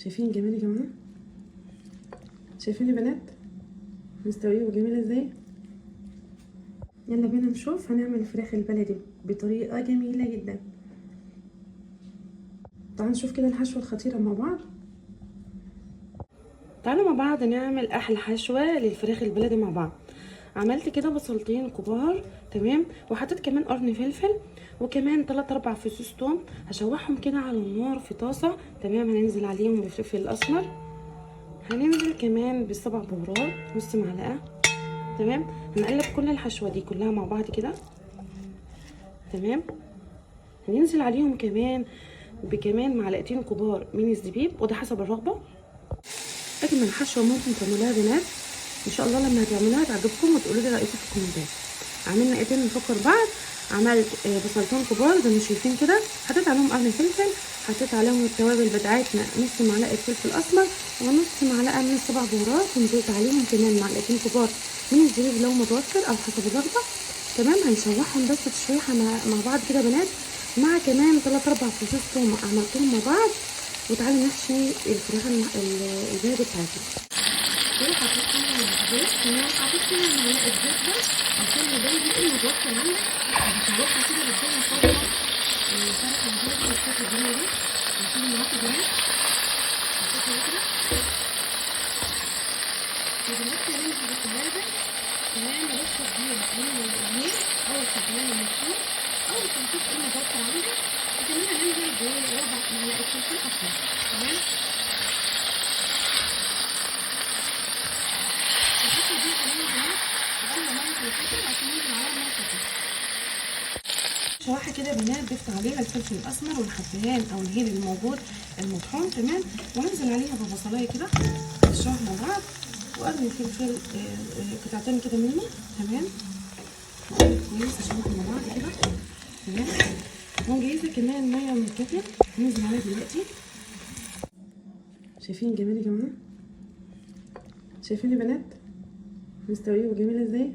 شايفين الجمال يا جماعه؟ شايفين يا بنات مستويه وجميله ازاي؟ يلا بينا نشوف هنعمل الفراخ البلدي بطريقه جميله جدا. تعالوا نشوف كده الحشوه الخطيره مع بعض. تعالوا مع بعض نعمل احلى حشوه للفراخ البلدي مع بعض. عملت كده بصلتين كبار تمام، وحطيت كمان قرن فلفل وكمان 3 4 فصوص توم. هشوحهم كده على النار في طاسه تمام. هننزل عليهم بالفلفل الاسمر، هننزل كمان بالسبع بهارات نص معلقه تمام. هنقلب كل الحشوه دي كلها مع بعض كده تمام. هننزل عليهم كمان معلقتين كبار من الزبيب، وده حسب الرغبه. اجمل حشوه ممكن تعملوها يا بنات، ان شاء الله لما هتعملوها تعجبكم وتقولوا لي رايكم في الكومنتات. عملنا ايه تاني نفكر بعض؟ عملت بصلتين كبار زي ما شايفين كده، حطيت عليهم قرن فلفل، حطيت عليهم التوابل بتاعتنا نص معلقه فلفل اسمر ونص معلقه من السبع بهارات، ونزلت عليهم كمان معلقتين كبار من الزبيب لو متوفر او حسب الرغبه تمام. هنشوحهم بس تشويحه مع بعض كده بنات، مع كمان 3 4 فصوص توم عملتهم مع بعض. وتعالوا نحشي الفراخ البلدي بتاعتنا. كده حطيت فيها الزيت كمان، حطيت فيها معلقه زبده عشان البلدي اللي متوفر عندك. هشوحها كده بالدنيا صفرا فرخه البلدي والفراخ البلدي هتيجي معاكي بنات. هتحطها كده ودلوقتي هننزل بالثلاجه كمان رشه كبيره من القرنين او الكمون المفروم او التنفيذ المتوفر عندك، وكمان هننزل بربع معلقه فلفل اسمر تمام. شوحه كده بنات، ضفت عليها الفلفل الاسمر والحبهان او الهيل الموجود المطحون تمام، وانزل عليها ببصلايه كده الشوح مع بعض، وارمي فلفل قطعتين كده منه تمام. كويس اشوحهم مع بعض كده تمام. ومجهزه كمان ميه من الكتل ننزل عليها دلوقتي. شايفين الجمال يا جماعه؟ شايفين يا بنات مستويه وجميله ازاي؟